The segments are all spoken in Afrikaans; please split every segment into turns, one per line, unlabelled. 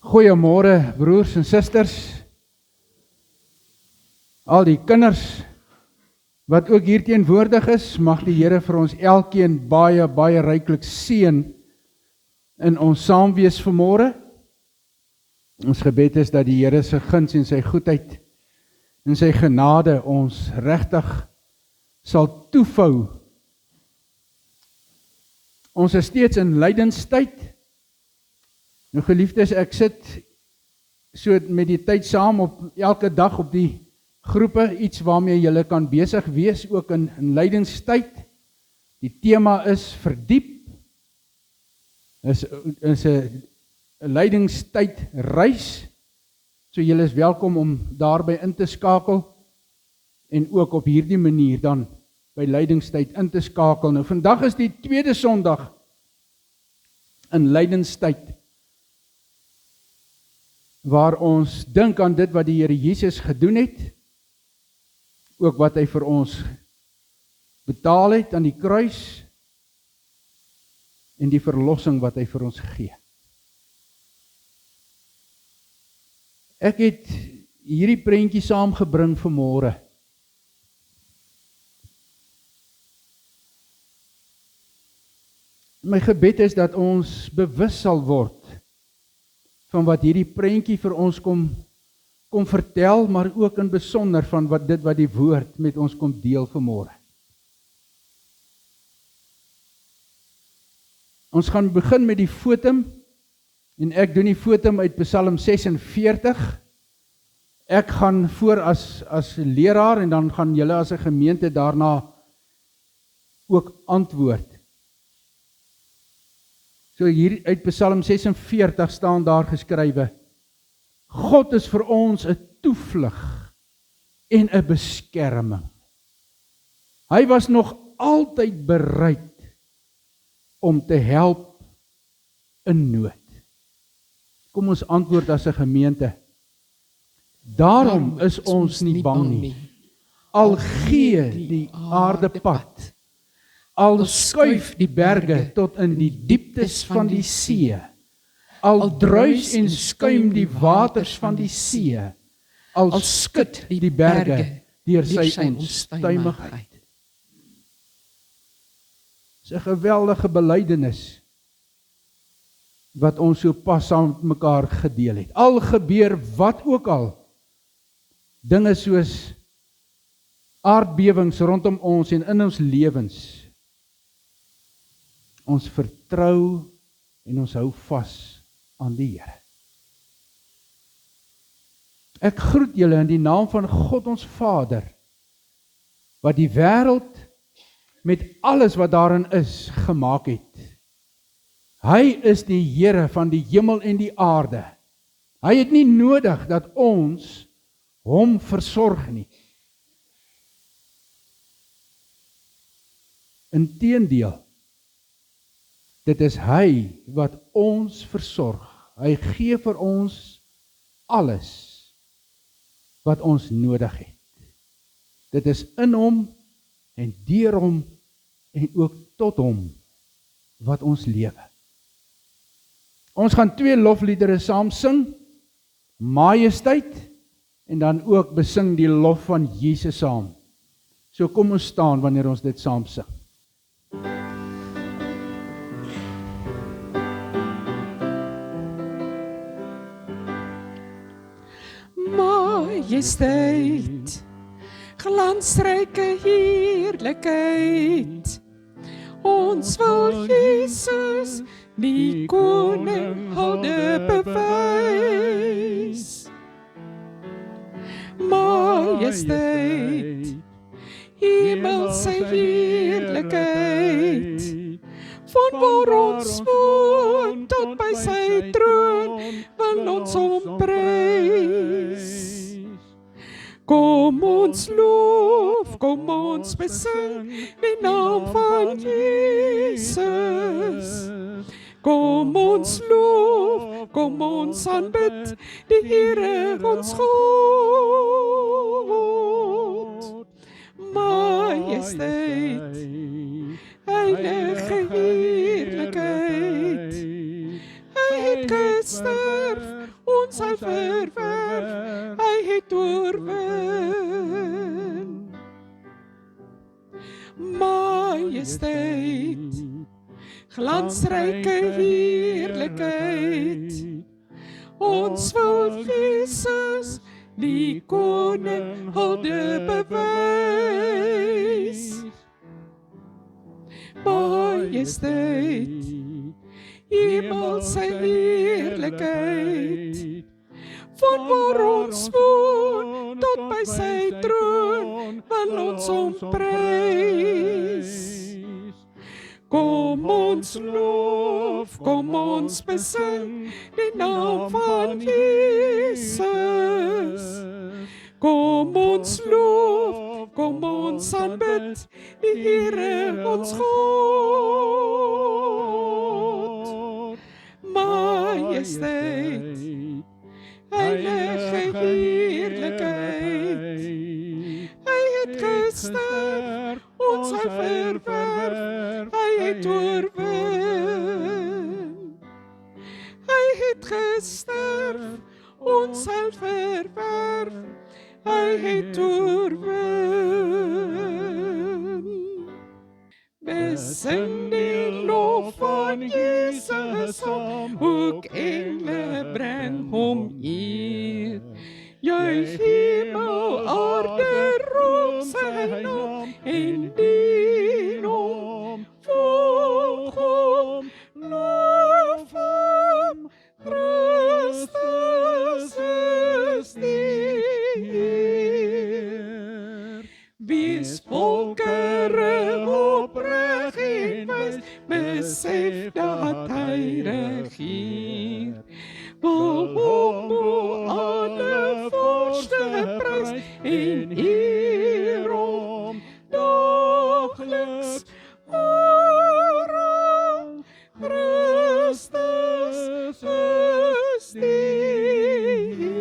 Goeiemôre broers en susters, al die kinders wat ook hier teenwoordig is, mag die Here vir ons elkeen baie, baie ryklik seën in ons saamwees vanmôre. Ons gebed is dat die Here se guns en sy goedheid en sy genade ons regtig sal toevou. Ons is steeds in lydenstyd. Nou geliefdes, ek sit so met die tyd saam op elke dag op die groepe, iets waarmee julle kan besig wees, ook in lydenstyd. Die tema is verdiep, is 'n lydenstyd reis, so julle is welkom om daarby in te skakel, en ook op hierdie manier dan by lydenstyd in te skakel. Nou vandag is die tweede Sondag in lydenstyd, waar ons dink aan dit wat die Here Jesus gedoen het, ook wat hy vir ons betaal het aan die kruis, en die verlossing wat hy vir ons gee. Ek het hierdie prentjie saamgebring vanmôre. My gebed is dat ons bewus sal word van wat hierdie prentjie vir ons kom vertel, maar ook in besonder van wat die woord met ons kom deel vanmôre. Ons gaan begin met die fotum, en ek doen die fotum uit Psalm 46. Ek gaan voor as leraar, en dan gaan julle as 'n gemeente daarna ook antwoord. So hier uit Psalm 46 staan daar geskrywe: God is vir ons 'n toevlug en 'n beskerming. Hy was nog altyd bereid om te help in nood. Kom ons antwoord as 'n gemeente. Daarom is ons nie bang nie. Al gee die aarde pad, al skuif die berge tot in die dieptes van die see, al druis en skuim die waters van die see, al skud die berge deur sy onstuimigheid. Dis 'n geweldige belydenis wat ons so pas saam met mekaar gedeel het. Al gebeur wat ook al, dinge soos aardbewings rondom ons en in ons lewens, ons vertrou en ons hou vas aan die Here. Ek groet julle in die naam van God ons Vader, wat die wêreld met alles wat daarin is gemaak het. Hy is die Here van die hemel en die aarde. Hy het nie nodig dat ons hom versorg nie. Inteendeel, dit is hy wat ons versorg. Hy gee vir ons alles wat ons nodig het. Dit is in hom en deur hom en ook tot hom wat ons lewe. Ons gaan 2 lofliedere saam sing, Majesteit, en dan ook besing die lof van Jesus saam. So kom ons staan wanneer ons dit saam sing.
Majesteit, glansryke heerlikheid, ons wil Jesus, die koning, hulde bewys. Majesteit, hemelse heerlikheid, van waar ons woon tot by sy troon, wil ons hom prys. Kom ons loof, kom ons besing die naam van Jesus. Kom ons loof, kom ons aanbid die Here ons God. Majesteit, heilige heerlikheid, hy het gesterf ons sal verwerf, hy het oorwin. Majesteit, glansryke heerlikheid, ons wil Jesus, die koning, hulde bewys. Majesteit, hemelse heerlikheid, van waar ons woon, tot by sy troon, wil ons hom prys. Kom ons loof, kom ons besing, die naam van Jesus. Kom ons loof, kom ons aanbid, die Here ons God. Majesteit, heilige heerlikheid, hy het gesterf, ons sal verwerf, hy het oorwin. Hy het gesterf, ons sal verwerf, hy het oorwin. Besing die lof van Jesus saam, ook engele bring hom eer. Juich hemel, aarde, roem sy naam, en dien hom, volg hom, loof hom, Christus is die Heer. Wees volkere opreg en wys, besef dat hy regeer. Wil hom alle vorste prys en eer hom daagliks oral. Christus is die Heer.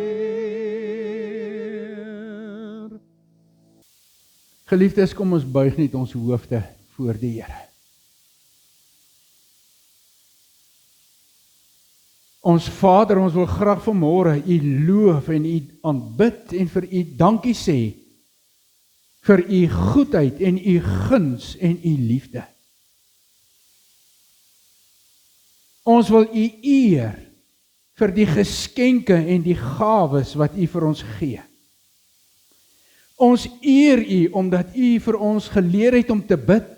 Geliefdes, kom ons buig net ons hoofde voor die Here. Ons Vader, ons wil graag vanmôre U loof en U aanbid en vir U dankie sê vir U goedheid en U guns en U liefde. Ons wil U eer vir die geskenke en die gawes wat U vir ons gee. Ons eer U omdat U vir ons geleer het om te bid.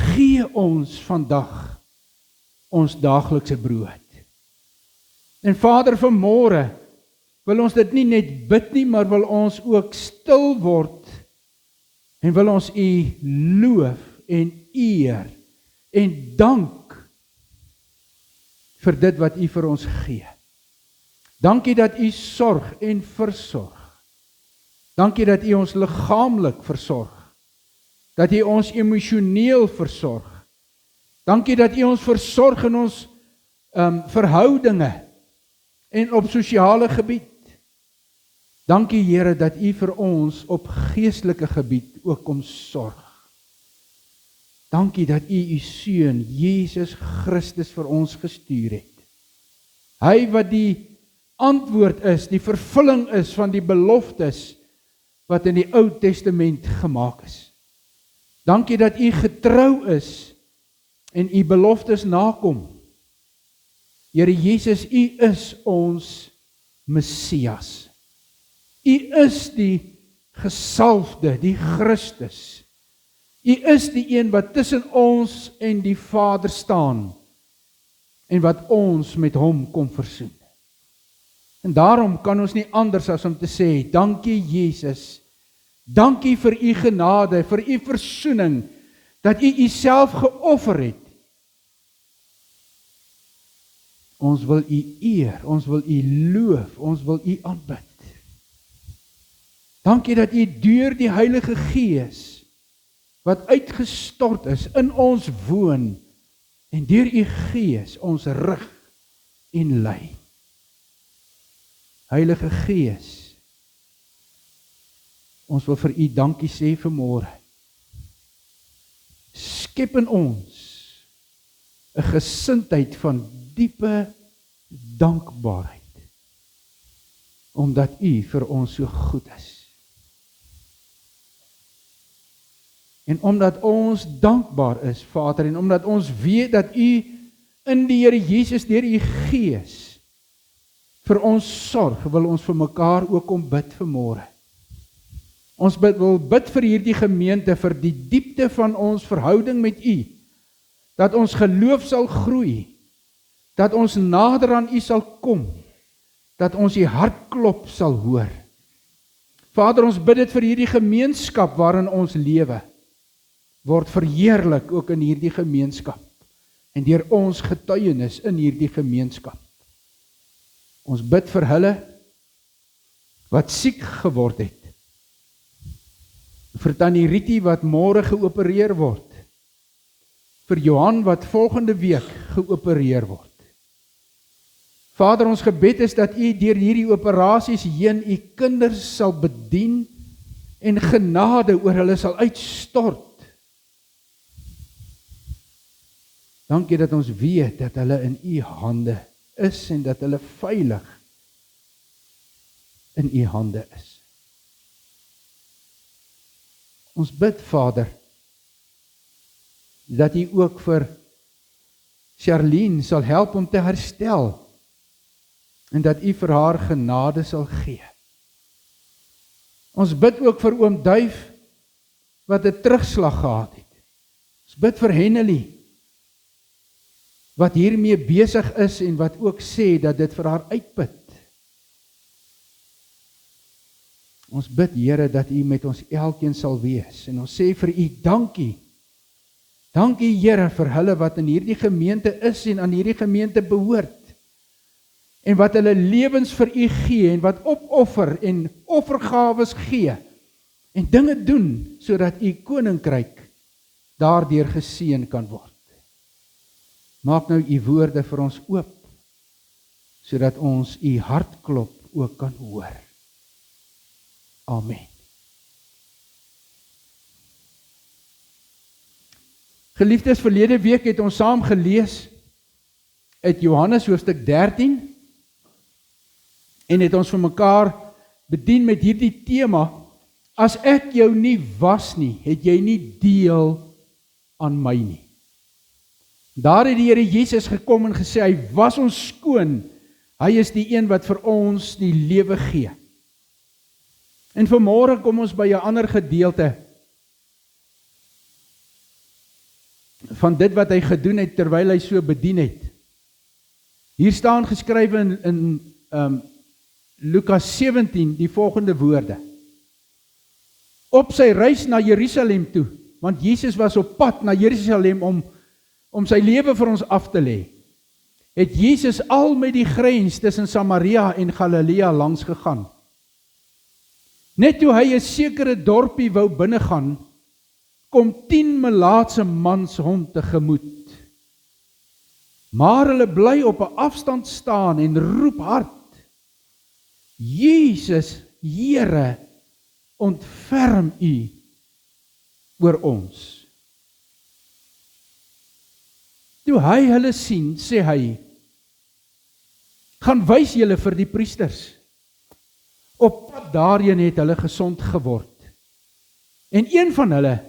Gee ons vandag ons daaglikse brood. En Vader, vanmôre wil ons dit nie net bid nie, maar wil ons ook stil word en wil ons U loof en eer en dank vir dit wat U vir ons gee. Dankie dat U sorg en versorg. Dankie dat U ons liggaamlik versorg. Dat U ons emosioneel versorg. Dankie dat U ons versorg in ons verhoudinge en op sosiale gebied. Dankie Here dat U vir ons op geestelike gebied ook kom sorg. Dankie dat U U Seun Jesus Christus vir ons gestuur het. Hy wat die antwoord is, die vervulling is van die beloftes wat in die Ou Testament gemaak is. Dankie dat U getrou is en U beloftes nakom. Here Jesus, U is ons Messias. U is die gesalfde, die Christus. U is die een wat tussen ons en die Vader staan en wat ons met hom kom versoen. En daarom kan ons nie anders as om te sê, dankie Jesus, dankie vir U genade, vir U versoening, dat U Uself geoffer het. Ons wil U eer, ons wil U loof, ons wil U aanbid. Dankie dat U deur die Heilige Gees, wat uitgestort is, in ons woon, en deur U Gees ons rig en lei. Heilige Gees, ons wil vir U dankie sê vanmôre. Skep in ons 'n gesindheid van diepe dankbaarheid. omdat U vir ons so goed is. En omdat ons dankbaar is, Vader, en omdat ons weet dat U in die Here Jesus deur U Gees vir ons sorg, wil ons vir mekaar ook kom bid vanmôre. Ons wil bid vir hierdie gemeente, vir die diepte van ons verhouding met U, dat ons geloof sal groei, dat ons nader aan U sal kom, dat ons U hartklop sal hoor. Vader, ons bid dit vir hierdie gemeenskap waarin ons lewe, word verheerlik ook in hierdie gemeenskap, en deur ons getuienis in hierdie gemeenskap. Ons bid vir hulle, wat siek geword het, vir Tannie Rietie wat môre geopereer word, vir Johan wat volgende week geopereer word. Vader, ons gebed is dat U deur hierdie operasies heen U kinders sal bedien en genade oor hulle sal uitstort. Dankie dat ons weet dat hulle in U hande is en dat hulle veilig in U hande is. Ons bid, Vader, dat U ook vir Charlene sal help om te herstel en dat U vir haar genade sal gee. Ons bid ook vir oom Duif wat 'n terugslag gehad het. Ons bid vir Hennelie wat hiermee besig is en wat ook sê dat dit vir haar uitput. Ons bid, Here, dat U met ons elkeen sal wees en ons sê vir U dankie. Dankie, Here, vir hulle wat in hierdie gemeente is en aan hierdie gemeente behoort. En wat hulle lewens vir U gee en wat opoffer en offergawes gee en dinge doen sodat U koninkryk daardeur geseën kan word. Maak nou U woorde vir ons oop sodat ons U hartklop ook kan hoor. Amen. Geliefdes, verlede week het ons saam gelees uit Johannes hoofstuk 13 en het ons vir mekaar bedien met hierdie tema: as ek jou nie was nie, het jy nie deel aan my nie. Daar het die Here Jesus gekom en gesê, hy was ons skoon, hy is die een wat vir ons die lewe gee. En vanmôre kom ons by 'n ander gedeelte van dit wat hy gedoen het terwyl hy so bedien het. Hier staan geskrywe in Lukas 17 die volgende woorde: op sy reis na Jerusalem toe, want Jesus was op pad na Jerusalem om sy lewe vir ons af te lê, het Jesus al met die grens tussen Samaria en Galilea langs gegaan. Net toe hy 'n sekere dorpie wou binnegaan, kom 10 melaatse mans hom tegemoet. Maar hulle bly op 'n afstand staan en roep hard: Jesus, Here, ontferm U oor ons. Toe hy hulle sien, sê hy: gaan wys julle vir die priesters. Op pad daarheen het hulle gesond geword. En een van hulle,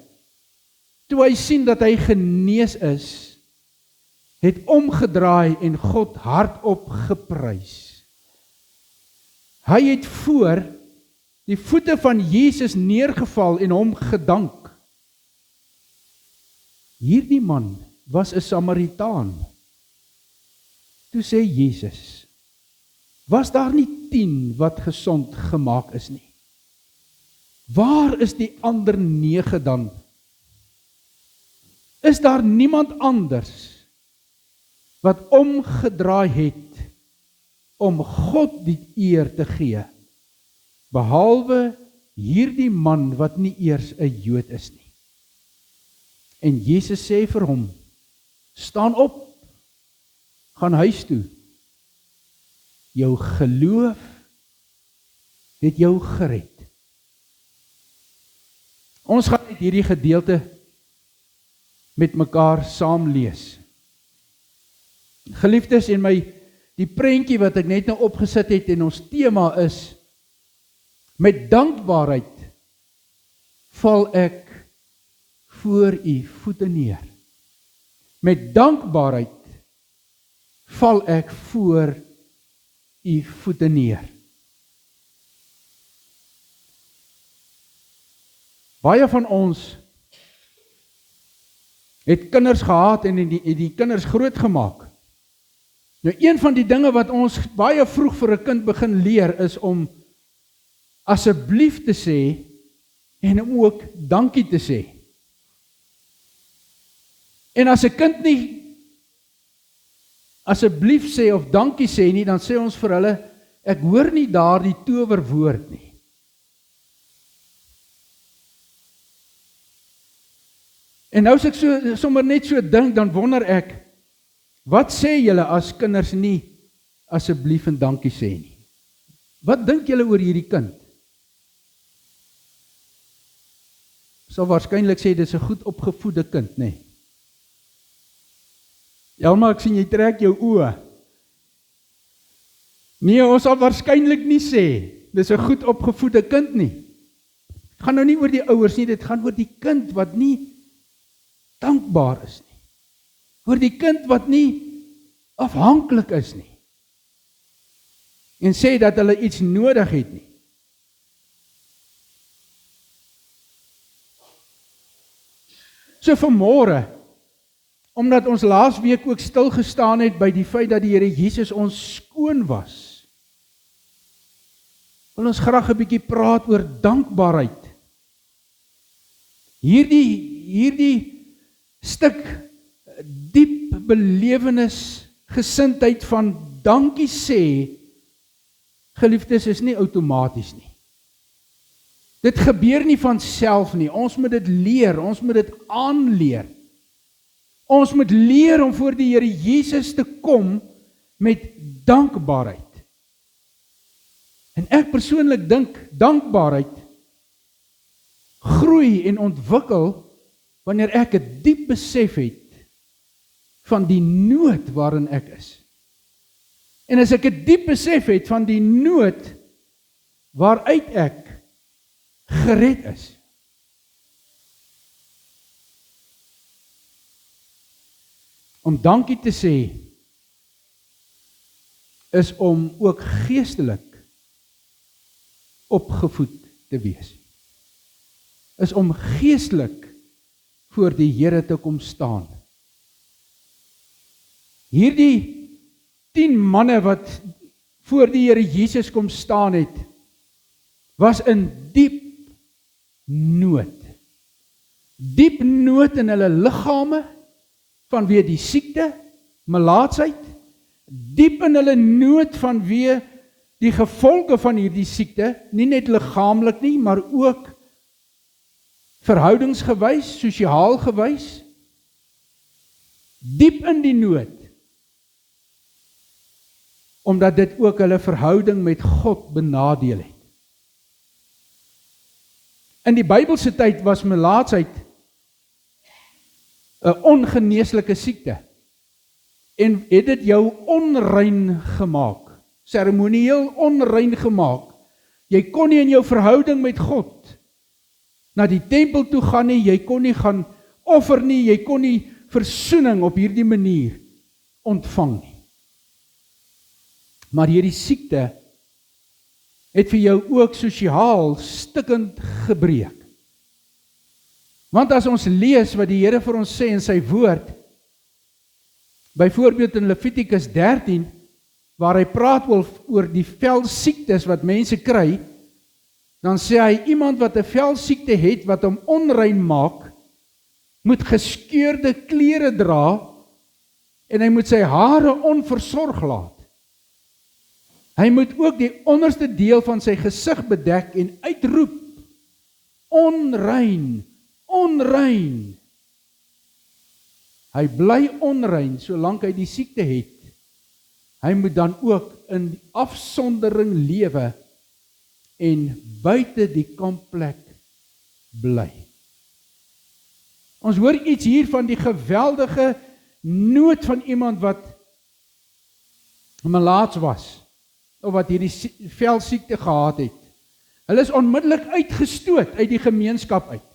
toe hy sien dat hy genees is, het omgedraai en God hardop geprys. Hy het voor die voete van Jesus neergeval en hom gedank. Hierdie man was 'n Samaritaan. Toe sê Jesus: was daar nie 10 wat gesond gemaak is nie? Waar is die ander 9 dan? Is daar niemand anders wat omgedraai het om God die eer te gee, behalwe hierdie man wat nie eers 'n Jood is nie? En Jesus sê vir hom: staan op, gaan huis toe. Jou geloof het jou gered. Ons gaan net hierdie gedeelte met mekaar saam lees. Geliefdes, en my die prentjie wat ek net nou opgesit het en ons tema is, met dankbaarheid val ek voor u voete neer. Met dankbaarheid val ek voor u voete neer. Baie van ons het kinders gehad en die kinders groot gemaak. Nou een van die dinge wat ons baie vroeg vir 'n kind begin leer is om asseblief te sê en om ook dankie te sê. En as 'n kind nie asseblief sê of dankie sê nie, dan sê ons vir hulle, ek hoor nie daardie towerwoord nie. En nou as ek sommer net so dink, dan wonder ek, wat sê julle as kinders nie asseblief en dankie sê nie? Wat dink julle oor hierdie kind? Sal waarskynlik sê, dit is 'n goed opgevoede kind, nê? Nee. Elma, ek sien jy trek jou oë. Nee, ons sal waarskynlik nie sê, dit is 'n goed opgevoede kind nie. Dit gaan nou nie oor die ouers nie, dit gaan oor die kind wat nie dankbaar is nie. Oor die kind wat nie afhanklik is nie. En sê dat hulle iets nodig het nie. So vanmôre, omdat ons laasweek ook stil gestaan het by die feit dat die Here Jesus ons skoon was, wil ons graag 'n bietjie praat oor dankbaarheid. Hierdie stuk diep belewenis, gesindheid van dankie sê, geliefdes, is nie outomaties nie. Dit gebeur nie van self nie, ons moet dit leer, ons moet dit aanleer. Ons moet leer om voor die Here Jesus te kom met dankbaarheid. En ek persoonlik dink, dankbaarheid groei en ontwikkel wanneer ek 'n diep besef het van die nood waarin ek is. En as ek 'n diep besef het van die nood waaruit ek gered is. Om dankie te sê is om ook geestelik opgevoed te wees. Is om geestelik voor die Here te kom staan. Hierdie 10 manne wat voor die Here Jesus kom staan het, was in diep nood. Diep nood in hulle liggame, vanweë die siekte, melaatsheid, diep in hulle nood vanweë die gevolge van hierdie siekte, nie net liggaamlik nie, maar ook verhoudingsgewys, sosiaal gewys, diep in die nood, omdat dit ook hulle verhouding met God benadeel het. In die Bybelse tyd was melaatsheid 'n ongeneeslike siekte en het dit jou onrein gemaak, seremonieel onrein gemaak. Jy kon nie in jou verhouding met God na die tempel toe gaan nie, jy kon nie gaan offer nie, jy kon nie versoening op hierdie manier ontvang nie. Maar hierdie siekte het vir jou ook sosiaal stikkend gebreek. Want as ons lees wat die Here vir ons sê in sy woord, byvoorbeeld in Levitikus 13, waar hy praat oor die velsiektes wat mense kry, dan sê hy, iemand wat 'n velsiekte het, wat hom onrein maak, moet geskeurde klere dra, en hy moet sy hare onversorg laat. Hy moet ook die onderste deel van sy gesig bedek en uitroep, onrein, onrein. Hy bly onrein, solank hy die siekte het. Hy moet dan ook in afsondering lewe en buite die kampplek bly. Ons hoor iets hier van die geweldige nood van iemand wat melaats was, of wat hierdie velsiekte gehad het, hulle is onmiddellik uitgestoot uit die gemeenskap uit.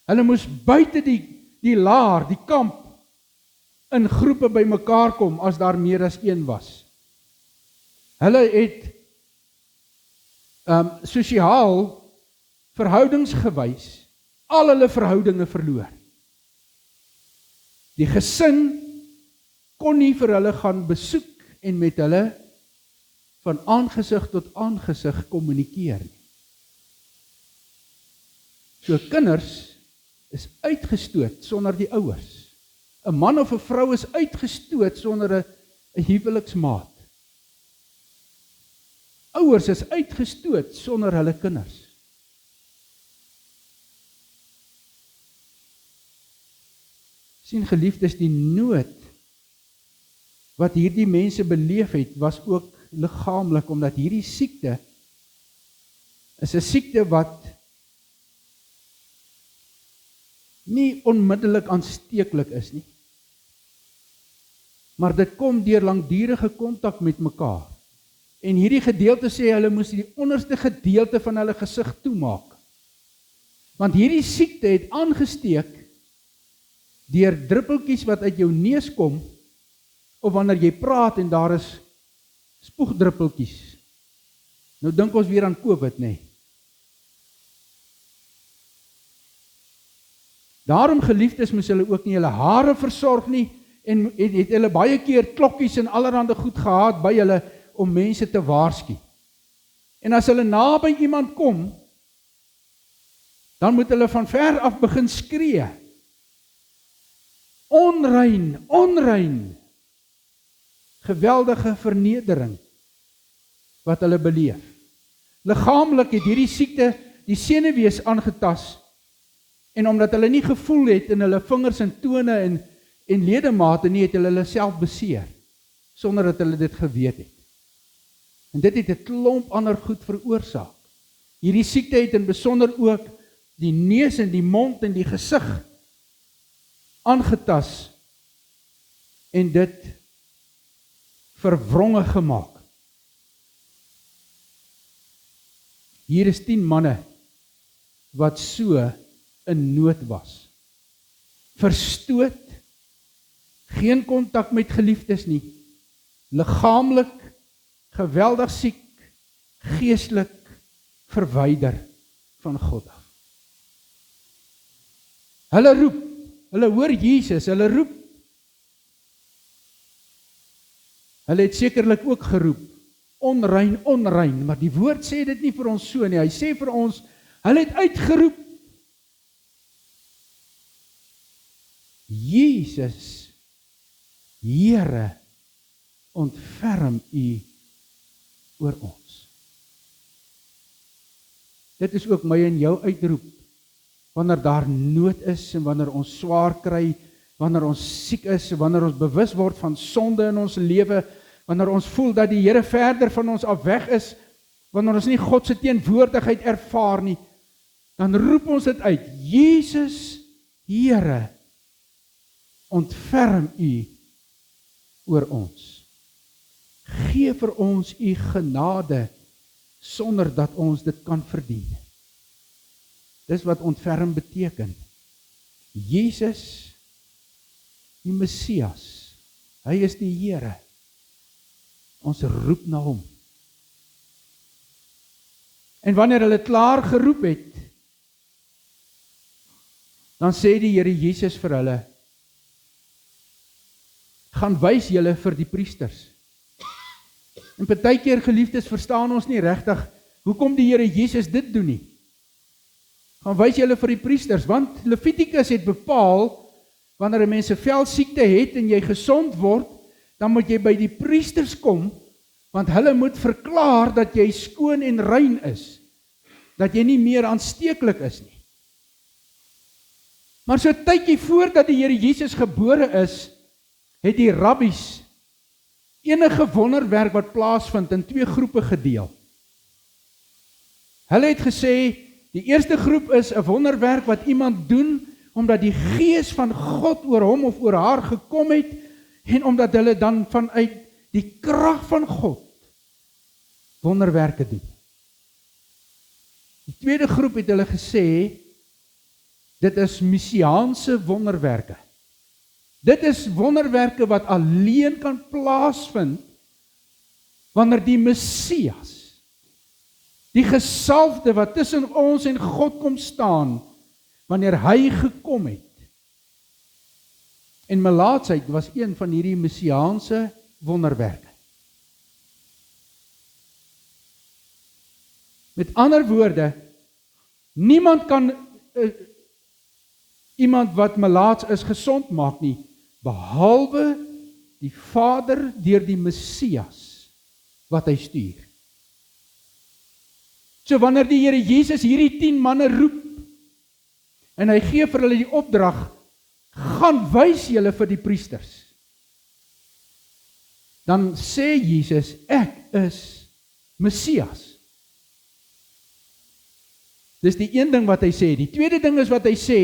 Hulle moes buite die laar, die kamp, in groepe by mekaar kom, as daar meer as een was. Hulle het sosiaal, verhoudingsgewys, al hulle verhoudinge verloor. Die gesin kon nie vir hulle gaan besoek en met hulle van aangesig tot aangesig kommunikeer nie. So kinders is uitgestoot sonder die ouers. 'n Man of 'n vrou is uitgestoot sonder 'n huweliksmaat. Ouers is uitgestoot sonder hulle kinders. Sien geliefdes, die nood wat hierdie mense beleef het, was ook liggaamlik, omdat hierdie siekte is 'n siekte wat nie onmiddellik aansteeklik is nie. Maar dit kom deur langdurige kontak met mekaar. En hierdie gedeelte sê hulle moes die onderste gedeelte van hulle gesig toemaak. Want hierdie siekte het aangesteek deur druppeltjies wat uit jou neus kom, of wanneer jy praat en daar is spoegdruppeltjies. Nou dink ons weer aan COVID, nê? Daarom geliefdes moes hulle ook nie hulle hare versorg nie, en het hulle baie keer klokkies en allerhande goed gehad by hulle om mense te waarsku. En as hulle naby iemand kom, dan moet hulle van ver af begin skree. Onrein, onrein. Geweldige vernedering wat hulle beleef. Liggaamlik het hierdie siekte die senuwees aangetas, en omdat hulle nie gevoel het in hulle vingers en tone en ledemate nie, het hulle self beseer, sonder dat hulle dit geweet het. En dit het 'n klomp ander goed veroorsaak. Hierdie siekte het in besonder ook die neus en die mond en die gesig aangetas, en dit verwronge gemaak. Hier is 10 manne wat so in nood was. Verstoot, geen kontak met geliefdes nie, liggaamlik, geweldig siek, geestelik verwyder van God af. Hulle roep, hulle hoor Jesus, hulle roep. Hulle het sekerlik ook geroep, onrein, onrein, maar die woord sê dit nie vir ons so nie. Hy sê vir ons, hulle het uitgeroep, Jesus, Here, ontferm U oor ons. Dit is ook my en jou uitroep, wanneer daar nood is, en wanneer ons swaar kry, wanneer ons siek is, wanneer ons bewus word van sonde in ons lewe, wanneer ons voel dat die Here verder van ons af weg is, wanneer ons nie God se teenwoordigheid ervaar nie, dan roep ons dit uit, Jesus, Here, ontferm U oor ons. Gee vir ons U genade, sonder dat ons dit kan verdien. Dis wat ontferm beteken. Jesus, die Messias, hy is die Here. Ons roep na hom. En wanneer hulle klaar geroep het, dan sê die Here Jesus vir hulle, gaan wys julle vir die priesters. En partykeer geliefdes verstaan ons nie regtig hoekom die Here Jesus dit doen nie. Gaan wys julle vir die priesters, want Levitikus het bepaal, wanneer 'n mens 'n velsiekte het en jy gesond word, dan moet jy by die priesters kom, want hulle moet verklaar dat jy skoon en rein is, dat jy nie meer aansteeklik is nie. Maar so tydjie voordat die Here Jesus gebore is, het die rabbies enige wonderwerk wat plaasvind in 2 groepe gedeel. Hulle het gesê, die eerste groep is 'n wonderwerk wat iemand doen, omdat die gees van God oor hom of oor haar gekom het, en omdat hulle dan vanuit die krag van God wonderwerke doen. Die tweede groep het hulle gesê, dit is messiaanse wonderwerke. Dit is wonderwerke wat alleen kan plaasvind wanneer die Messias, die gesalfde wat tussen ons en God kom staan, wanneer hy gekom het. En melaatsheid was een van hierdie messiaanse wonderwerke. Met ander woorde, niemand kan iemand wat melaats is gesond maak nie, behalwe die Vader deur die Messias wat hy stuur. So wanneer die Here Jesus hierdie 10 manne roep, en hy gee vir hulle die opdrag, gaan wys julle vir die priesters. Dan sê Jesus, ek is Messias. Dis die een ding wat hy sê. Die tweede ding is wat hy sê,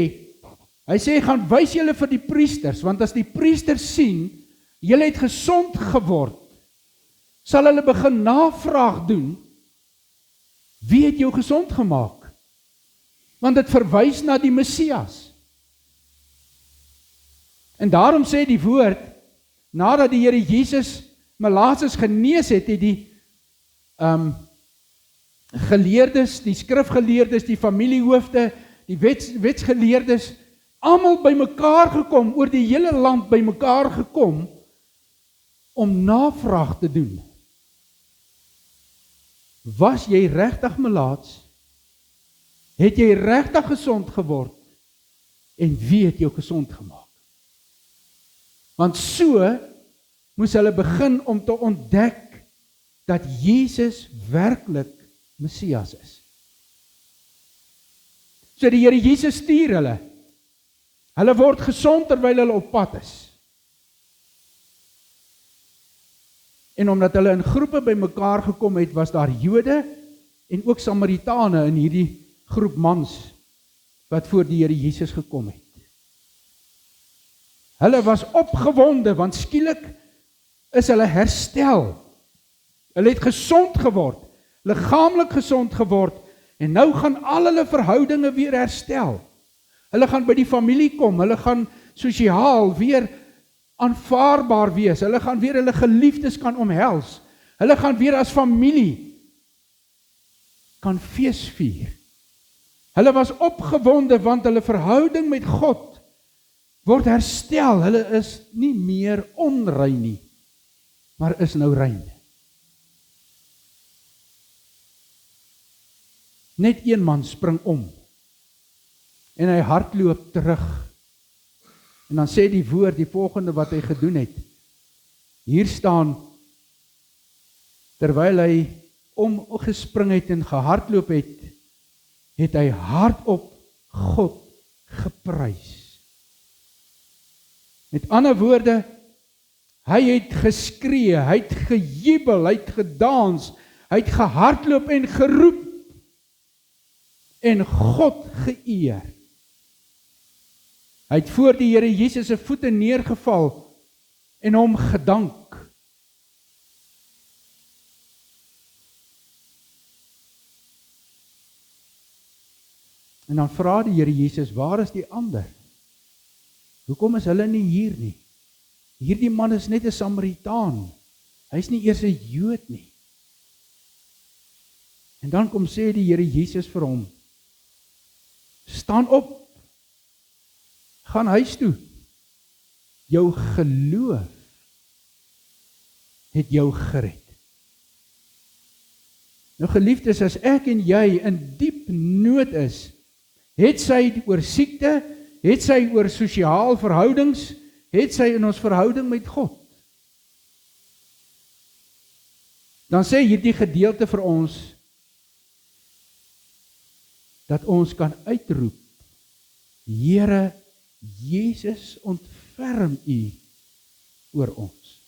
gaan wys julle vir die priesters, want as die priesters sien, julle het gesond geword, sal hulle begin navraag doen, wie het jou gesond gemaak? Want dit verwys na die Messias. En daarom sê die woord, nadat die Here Jesus melaatses genees het, het die geleerdes, die skrifgeleerdes, die familiehoofde, die wetsgeleerdes, almal bymekaar gekom, oor die hele land bymekaar gekom, om navraag te doen. Was jy regtig melaats? Het jy regtig gesond geword? En wie het jou gesond gemaak? Want so moes hulle begin om te ontdek dat Jesus werklik Messias is. So die Here Jesus stuur hulle. Hulle word gesond terwyl hulle op pad is. En omdat hulle in groepe bymekaar gekom het, was daar Jode en ook Samaritane in hierdie groep mans wat voor die Here Jesus gekom het. Hulle was opgewonde, want skielik is hulle herstel. Hulle het gesond geword, liggaamlik gesond geword, en nou gaan al hulle verhoudinge weer herstel. Hulle gaan by die familie kom, hulle gaan sosiaal weer aanvaarbaar wees, hulle gaan weer hulle geliefdes kan omhels, hulle gaan weer as familie kan feesvier. Hulle was opgewonde, want hulle verhouding met God word herstel. Hulle is nie meer onrein nie, maar is nou rein. Net een man spring om, en hy hardloop terug. En dan sê die woord, die volgende wat hy gedoen het. Hier staan, terwyl hy omgespring het en gehardloop het, het hy hardop God geprys. Met ander woorde, hy het geskree, hy het gejubel, hy het gedans, hy het gehardloop en geroep, en God geëer. Hy het voor die Here Jesus se voete neergeval en hom gedank. En dan vra die Here Jesus, waar is die ander? Hoekom is hulle nie hier nie? Hierdie man is net 'n Samaritaan. Hy is nie eers 'n Jood nie. En dan kom sê die Here Jesus vir hom, staan op, gaan huis toe. Jou geloof het jou gered. Nou geliefdes, as ek en jy in diep nood is, het sy oor siekte, het sy oor sosiaal verhoudings, het sy in ons verhouding met God. Dan sê hierdie gedeelte vir ons, dat ons kan uitroep, Here Jesus, ontferm U oor ons.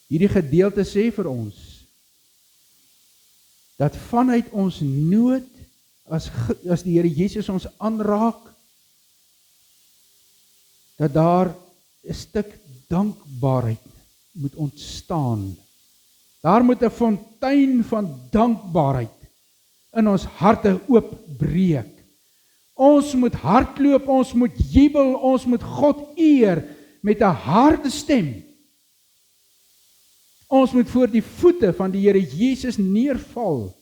Hierdie gedeelte sê vir ons, dat vanuit ons nood, as die Here Jesus ons aanraak, dat daar 'n stuk dankbaarheid moet ontstaan. Daar moet 'n fontein van dankbaarheid in ons harte oopbreek. Ons moet hardloop, ons moet jubel, ons moet God eer met 'n harde stem. Ons moet voor die voete van die Here Jesus neerval.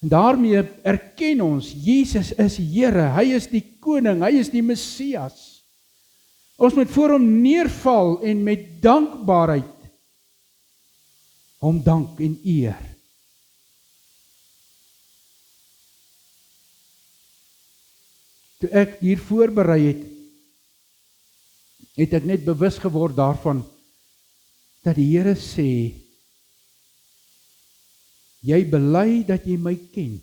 En daarmee erken ons, Jesus is Here, hy is die koning, hy is die Messias. Ons moet voor hom neerval en met dankbaarheid hom dank en eer. Toe ek hier voorberei het ek net bewus geword daarvan, dat die Here sê, jy bely dat jy my ken.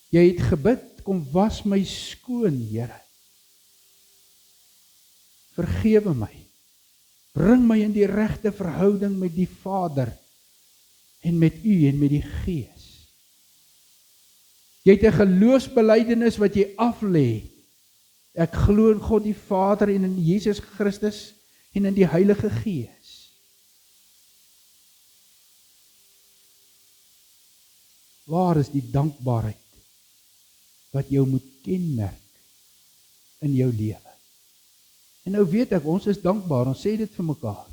Jy het gebid, kom was my skoon, Here. Vergewe my. Bring my in die regte verhouding met die Vader en met U en met die Gees. Jy het 'n geloofsbelydenis wat jy aflê. Ek glo in God die Vader en in Jesus Christus en in die Heilige Gees. Waar is die dankbaarheid wat jou moet kenmerk in jou lewe? En nou weet ek, ons is dankbaar, ons sê dit vir mekaar.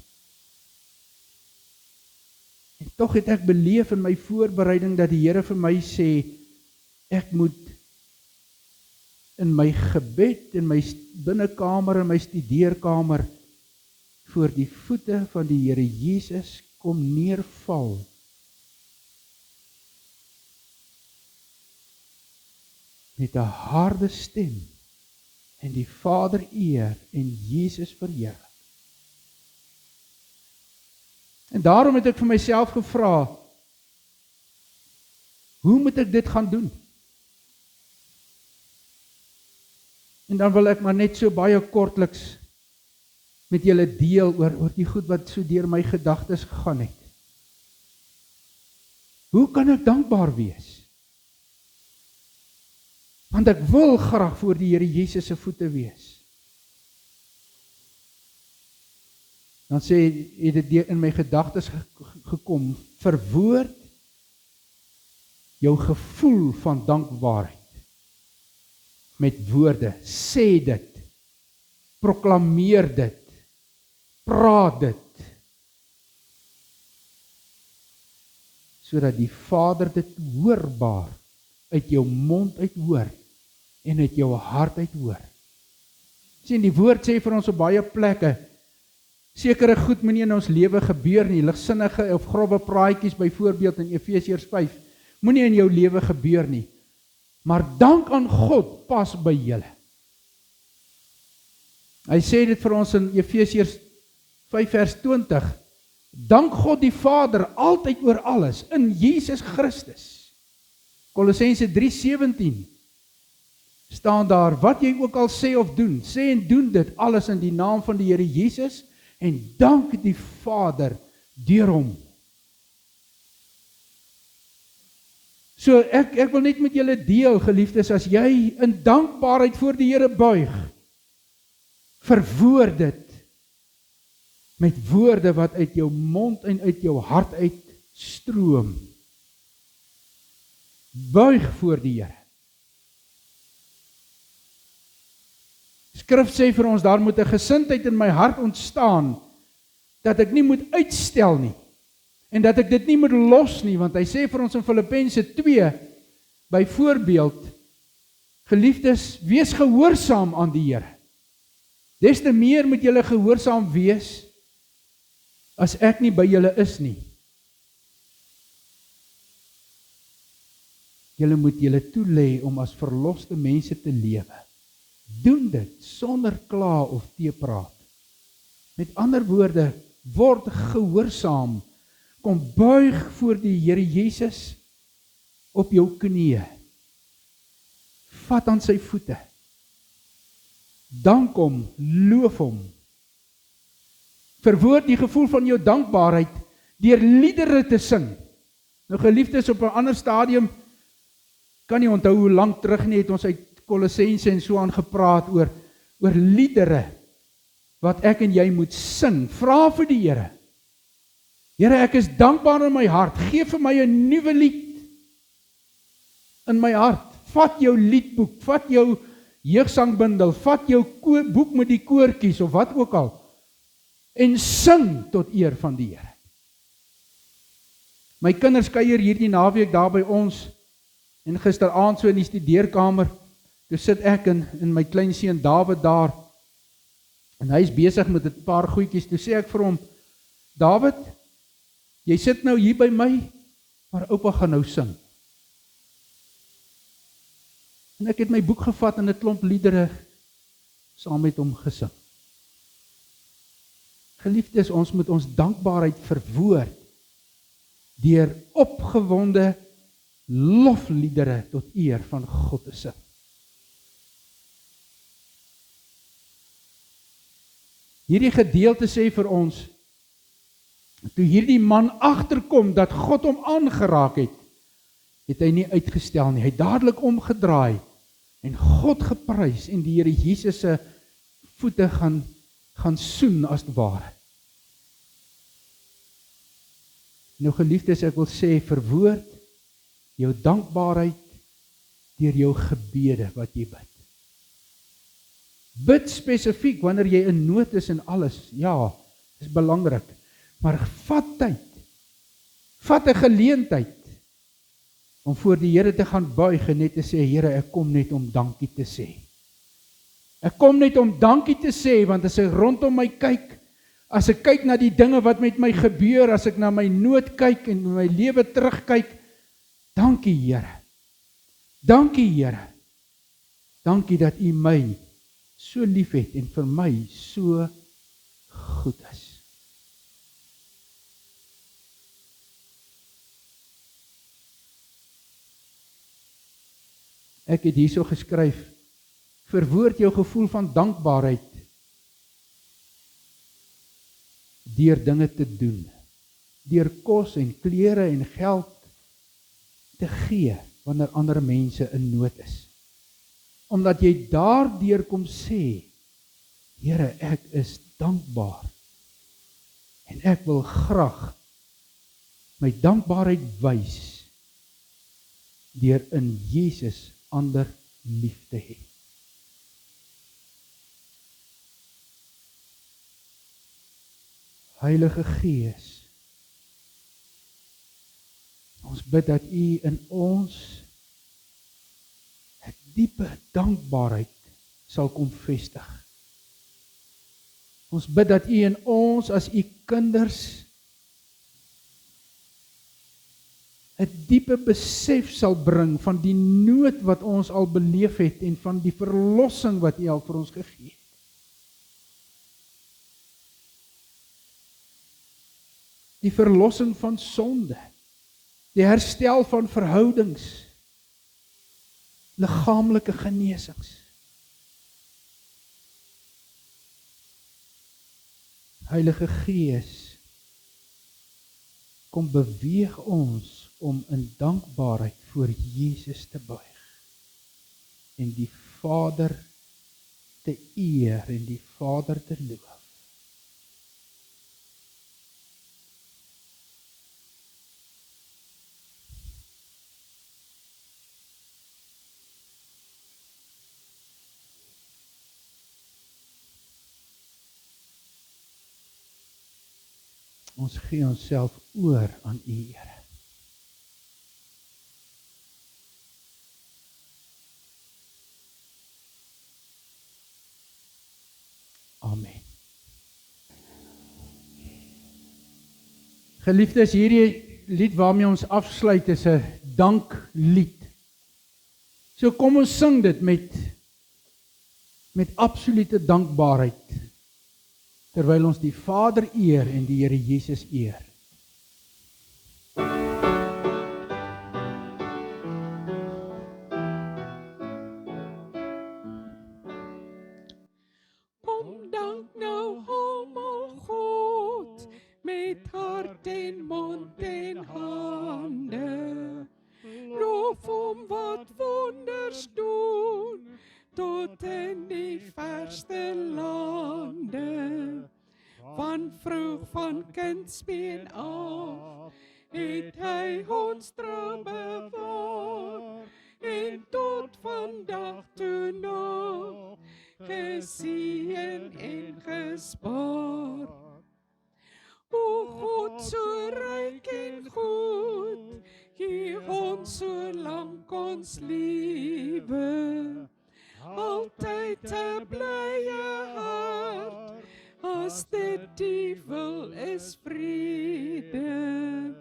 En tog het ek beleef in my voorbereiding dat die Here vir my sê, ek moet in my gebed, in my binnekamer, in my studeerkamer, voor die voete van die Here Jesus kom neerval. Met 'n harde stem en die Vader eer en Jesus verheerlik. En daarom het ek vir myself gevra, hoe moet ek dit gaan doen? En dan wil ek maar net so baie kortliks met julle deel oor die goed wat so deur my gedagtes gegaan het. Hoe kan ek dankbaar wees? Want ek wil graag voor die Here Jesus se voete wees. Dan sê, het dit in my gedagtes gekom, verwoord jou gevoel van dankbaarheid met woorde, sê dit, proklameer dit, praat dit, sodat die Vader dit hoorbaar uit jou mond uit hoor en uit jou hart uit hoor. Sien, die woord sê vir ons op baie plekke, sekere goed moenie in ons lewe gebeur nie, ligsinnige of grove praatjies byvoorbeeld in Efesiërs 5, moenie in jou lewe gebeur nie, maar dank aan God pas by julle. Hy sê dit vir ons in Efesiërs 5 vers 20, dank God die Vader altyd oor alles, in Jesus Christus. Kolossense 3:17 staan daar, wat jy ook al sê of doen, sê en doen dit alles in die naam van die Here Jesus, en dank die Vader deur hom. So ek wil net met julle deel, geliefdes, as jy in dankbaarheid voor die Here buig, verwoord dit met woorde wat uit jou mond en uit jou hart uit stroom. Buig voor die Here. Skrif sê vir ons, daar moet 'n gesindheid in my hart ontstaan, dat ek nie moet uitstel nie, en dat ek dit nie moet los nie, want hy sê vir ons in Filippense 2, byvoorbeeld, geliefdes, wees gehoorsaam aan die Here. Des te meer moet julle gehoorsaam wees, as ek nie by julle is nie. Julle moet julle toelê om as verloste mense te lewe. Doen dit sonder kla of teepraat. Met ander woorde, word gehoorsaam. Kom buig voor die Here Jesus op jou knieë. Vat aan sy voete. Dank hom, loof hom. Verwoord die gevoel van jou dankbaarheid deur liedere te sing. Nou geliefdes, op 'n ander stadium kan nie onthou hoe lank terug nie het ons uit Kolossense en so aan gepraat oor liedere wat ek en jy moet sing. Vra vir die Here. Here, ek is dankbaar in my hart. Geef vir my 'n nuwe lied in my hart. Vat jou liedboek, vat jou jeugsangbundel, vat jou boek met die koortjies of wat ook al en sing tot eer van die Here. My kinders kuier hierdie naweek daar by ons en gisteraand so in die studeerkamer, toe sit ek en my kleinseun David daar en hy is besig met 'n paar goedjies. Toe sê ek vir hom, David, jy sit nou hier by my, maar oupa gaan nou sing. En ek het my boek gevat en 'n klomp liedere saam met hom gesing. Geliefdes, ons moet ons dankbaarheid verwoord deur opgewonde lofliedere tot eer van God te sing. Hierdie gedeelte sê vir ons, toe hierdie man agterkom dat God hom aangeraak het hy nie uitgestel nie. Hy het dadelik omgedraai en God geprys en die Here Jesus se voete gaan soen as ware. Nou geliefdes, ek wil sê, verwoord jou dankbaarheid deur jou gebede wat jy bid. Bid spesifiek wanneer jy in nood is en alles. Ja, is belangrik. Maar vat tyd. Vat 'n geleentheid om voor die Here te gaan buig en net te sê, Here, ek kom net om dankie te sê. Ek kom net om dankie te sê, want as ek rondom my kyk, as ek kyk na die dinge wat met my gebeur, as ek na my nood kyk en my lewe terugkyk, dankie Here. Dankie Here. Dankie dat U my so lief het en vir my so goed is. Ek het hierso geskryf, verwoord jou gevoel van dankbaarheid deur dinge te doen, deur kos en klere en geld te gee wanneer ander mense in nood is. Omdat jy daardeur kom sê, Here, ek is dankbaar en ek wil graag my dankbaarheid wys deur in Jesus ander lief te hê. Heilige Gees, ons bid dat U in ons 'n diepe dankbaarheid sal kom vestig. Ons bid dat U in ons as U kinders 'n diepe besef sal bring van die nood wat ons al beleef het en van die verlossing wat U al vir ons gegee het. Die verlossing van sonde, die herstel van verhoudings, liggaamlike genesings. Heilige Gees, kom beweeg ons om in dankbaarheid voor Jesus te buig en die Vader te eer en die Vader te loof. Ons gee onsself oor aan U, Here. Amen. Geliefdes, hierdie lied waarmee ons afsluit is 'n danklied. So kom ons sing dit met absolute dankbaarheid, terwyl ons die Vader eer en die Here Jesus eer.
Kom dank nou hom, o God, met hart en mond en hande. Loof hom wat wonders doen, tot in die verste lande. Van vroeg van kindsbeen af, het hy ons trouw bewaar, en tot vandag toe nog, geseën en gespaar. O God, so ryk en goed, gee ons so lank ons liewe, altyd 'n blye hart, as dit die wil is vrede.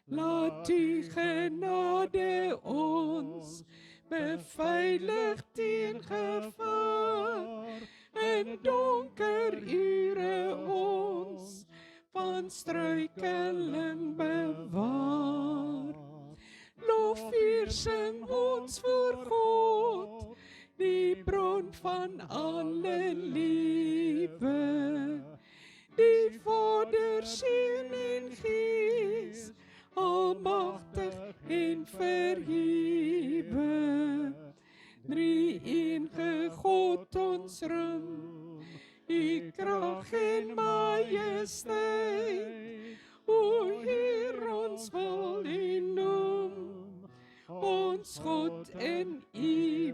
Laat die genade ons beveilig teen gevaar, in donker ure ons van struikeling bewaar. Lofvier sing ons voor God, die bron van alle liewe, die Vader, Seun en Gees, almagtig en verhewe. Drie-enige God ons roem, U krag en majesteit, O Heer, ons wil U noem, ons God in ewigheid.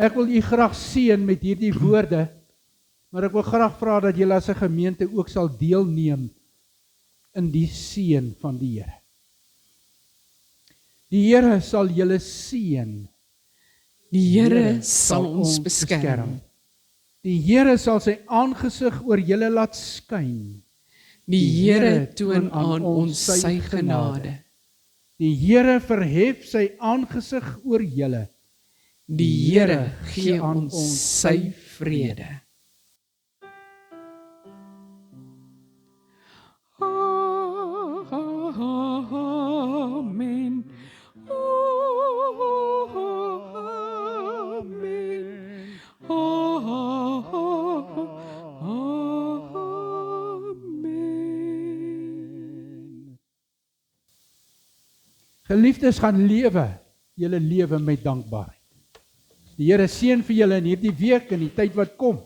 Ek wil u graag seën met hierdie woorde, maar ek wil graag vra dat julle as 'n gemeente ook sal deelneem in die seën van die Here. Die Here sal julle seën.
Die Here sal ons beskerm.
Die Here sal sy aangesig oor julle laat skyn.
Die Here toon aan ons sy genade.
Die Here verhef sy aangesig oor julle.
Die Here gee ons sy vrede. Amen.
Geliefdes, gaan lewe, julle lewe met dankbaarheid. Die Here seën vir julle in hierdie week en die tyd wat kom.